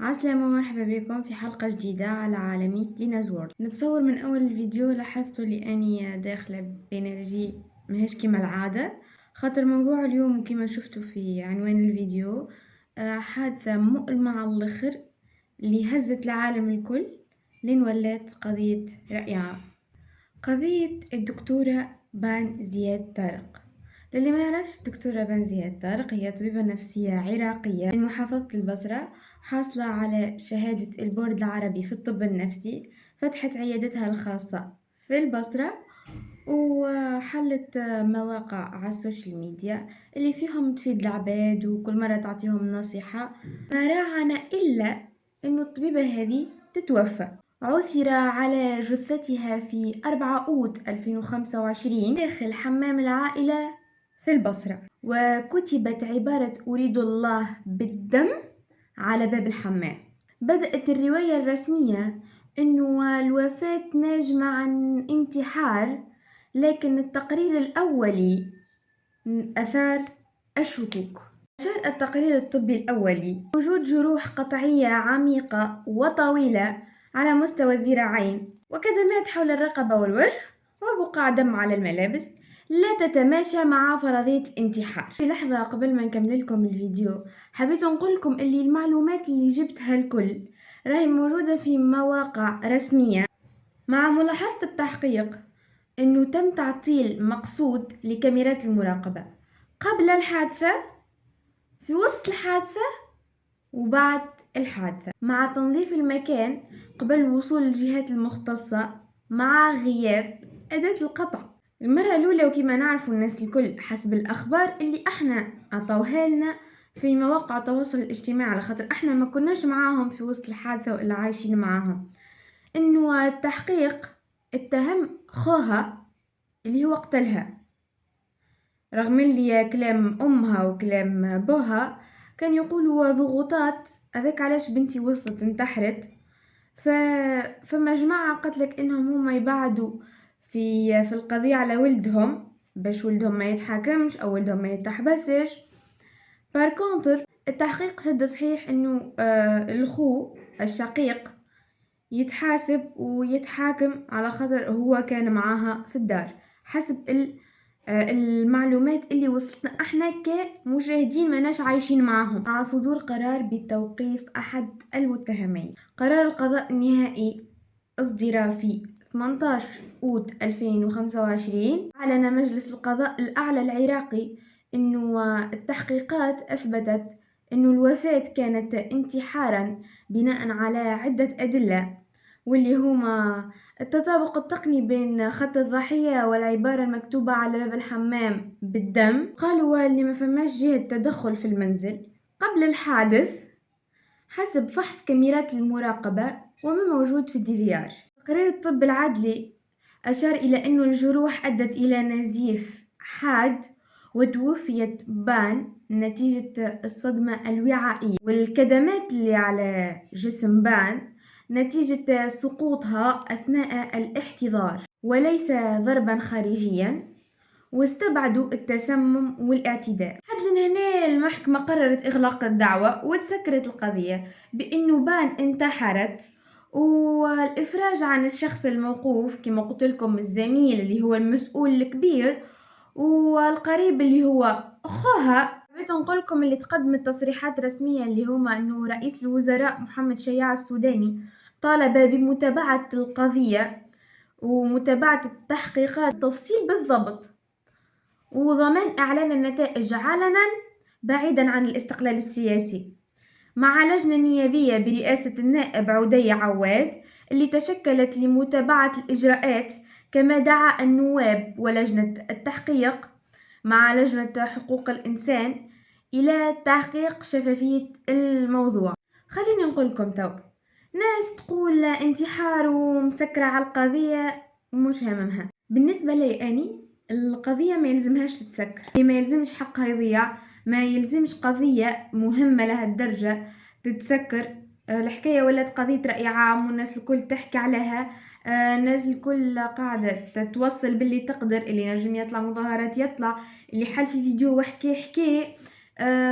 عسلامة ومرحبا بكم في حلقة جديدة على عالمي ليناز وورد. نتصور من أول الفيديو لاحظتوا لأني داخلة بإنرجي ماهيش كيما العادة، خاطر موضوع اليوم كيما شفتوا في عنوان الفيديو حادثة مؤلمة على الآخر اللي هزت العالم الكل لين ولات قضية رأي عام. قضية الدكتورة بان زياد طارق. للي ما يعرفش الدكتورة بان زياد طارق هي طبيبة نفسية عراقية من محافظة البصرة، حاصلة على شهادة البورد العربي في الطب النفسي، فتحت عيادتها الخاصة في البصرة وحلت مواقع على السوشيال ميديا اللي فيهم تفيد العباد وكل مرة تعطيهم نصيحة. ما راعنا إلا أنه الطبيبة هذه تتوفى. عثر على جثتها في 4 أوت 2025 داخل حمام العائلة في البصرة، وكتبت عبارة أريد الله بالدم على باب الحمام. بدأت الرواية الرسمية أنه الوفاة ناجمة عن انتحار، لكن التقرير الأولي أثار الشكوك. أشار التقرير الطبي الأولي وجود جروح قطعية عميقة وطويلة على مستوى الذراعين وكدمات حول الرقبة والوجه وبقع دم على الملابس لا تتماشى مع فرضية الانتحار. في لحظة قبل ما نكمل لكم الفيديو حبيت نقول لكم اللي المعلومات اللي جبتها الكل راهي موجودة في مواقع رسمية، مع ملاحظة التحقيق انه تم تعطيل مقصود لكاميرات المراقبة قبل الحادثة، في وسط الحادثة، وبعد الحادثة، مع تنظيف المكان قبل وصول الجهات المختصة، مع غياب أداة القطع. المرة الأولى وكما نعرفوا الناس الكل حسب الأخبار اللي احنا عطوها لنا في مواقع التواصل الاجتماعي، على خاطر احنا ما كناش معاهم في وسط الحادثة وإلا عايشين معاهم، انه التحقيق اتهم خوها اللي هو قتلها، رغم اللي كلام أمها وكلام بوها كان يقولوا ضغوطات هذاك علاش بنتي وصلت انتحرت. فما جماعة قتلك انهم هما يبعدوا في القضية على ولدهم باش ولدهم ما يتحاكمش او ولدهم ما يتحبسش. باركونتر التحقيق شد صحيح انه الخو الشقيق يتحاسب ويتحاكم على خاطر هو كان معاها في الدار حسب المعلومات اللي وصلتنا احنا كمشاهدين ماناش عايشين معاهم، مع صدور قرار بتوقيف احد المتهمين. قرار القضاء النهائي أصدر في 18 أوت 2025. أعلن مجلس القضاء الأعلى العراقي أنه التحقيقات أثبتت أن الوفاة كانت انتحارا بناء على عدة أدلة، واللي هما التطابق التقني بين خط الضحية والعبارة المكتوبة على باب الحمام بالدم. قالوا اللي ما فماش جهة تدخل في المنزل قبل الحادث حسب فحص كاميرات المراقبة وما موجود في الDVR. تقرير الطب العدلي أشار إلى أن الجروح أدت إلى نزيف حاد، وتوفيت بان نتيجة الصدمة الوعائية، والكدمات اللي على جسم بان نتيجة سقوطها أثناء الاحتضار وليس ضربا خارجيا، واستبعدوا التسمم والاعتداء. حد هنا المحكمة قررت إغلاق الدعوة وتسكرت القضية بأنه بان انتحرت، والإفراج عن الشخص الموقوف كما قلت لكم الزميل اللي هو المسؤول الكبير والقريب اللي هو أخوها. حبيت نقول لكم اللي تقدمت تصريحات رسمية اللي هما أنه رئيس الوزراء محمد شياع السوداني طالب بمتابعة القضية ومتابعة التحقيقات تفصيل بالضبط وضمان إعلان النتائج علنا بعيدا عن الاستقلال السياسي، مع لجنة نيابية برئاسة النائب عدي عواد اللي تشكلت لمتابعة الإجراءات، كما دعا النواب ولجنة التحقيق مع لجنة حقوق الإنسان إلى تحقيق شفافية الموضوع. خليني نقول لكم ناس تقول انتحار ومسكرة على القضية ومش هممها. بالنسبة لي أني القضية ما يلزمهاش تتسكر، ما يلزمش حقها يضيع، ما يلزمش قضية مهمة لها الدرجة تتسكر. الحكاية ولات قضية رأي عام والناس الكل تحكي عليها، الناس الكل قاعدة تتوصل باللي تقدر، اللي نجم يطلع مظاهرات يطلع، اللي حل في فيديو وحكي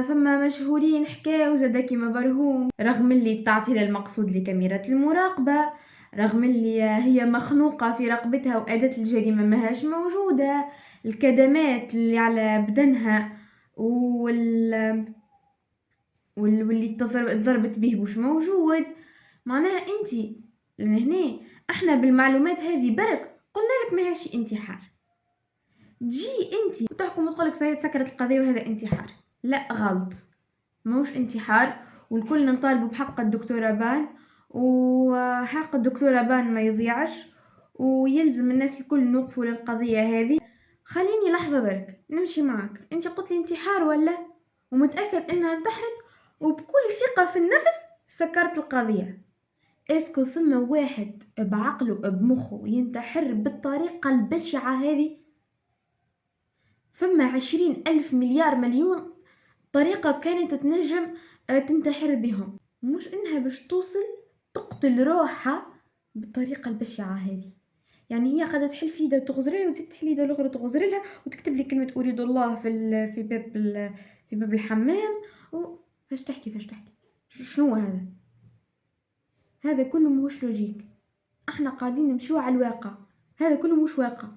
فما مشهورين حكاو زادا كيما برهوم، رغم اللي تعطي للمقصود لكاميرا المراقبة، رغم اللي هي مخنوقة في رقبتها وأداة الجريمة ماهاش موجودة، الكدمات اللي على بدنها واللي ضربت به مش موجود. معناها انتي لهنا احنا بالمعلومات هذه برك قلنا لك ماهاش انتحار، تجي انتي وتحكم وتقولك سكرت القضية وهذا انتحار. لا، غلط، موش انتحار، والكل نطالبوا بحق الدكتورة بان، وحق الدكتورة بان ما يضيعش، ويلزم الناس الكل نوقفوا للقضية هذه. خليني لحظة برك نمشي معك، انتي قلت لي انتحار ولا ومتأكد انها انتحرت وبكل ثقة في النفس سكرت القضية؟ اسكو ثم واحد بعقله بمخه ينتحر بالطريقة البشعة هذه؟ ثم 20,000 مليار مليون طريقة كانت تنجم تنتحر بهم، مش انها باش توصل تقتل روحها بالطريقة البشعة هذه. يعني هي قاعدة تحل في يدها تغزرلها وتزيد تحل يدها الأخرى تغزرلها وتكتب لي كلمة أريد الله في باب الحمام فاش تحكي شنو هذا؟ هذا كله مش لوجيك، احنا قاعدين نمشيو على الواقع، هذا كله مش واقع،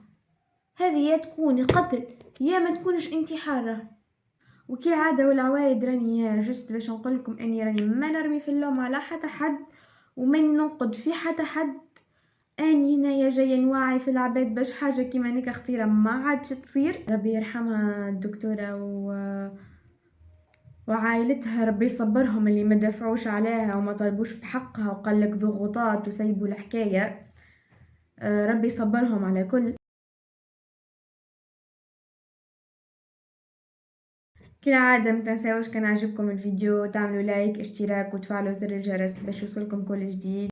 هذه يا تكون قتل يا ما تكونش انتحار. وكالعادة والعوايد راني جست باش نقولكم اني راني ما نرمي في اللوم على حتى حد وما ننقد في حتى حد، اني هنايا جايه نوعي في العباد باش حاجه كيما نيكا خطيره ما عادش تصير. ربي يرحمها الدكتوره وعائلتها، ربي يصبرهم اللي ما دافعوش عليها وما طالبوش بحقها وقال لك ضغوطات وسيبوا الحكايه. ربي يصبرهم على كل. كالعادة متنساوش كان عجبكم الفيديو تعملوا لايك اشتراك وتفعلوا زر الجرس باش يوصلكم كل جديد.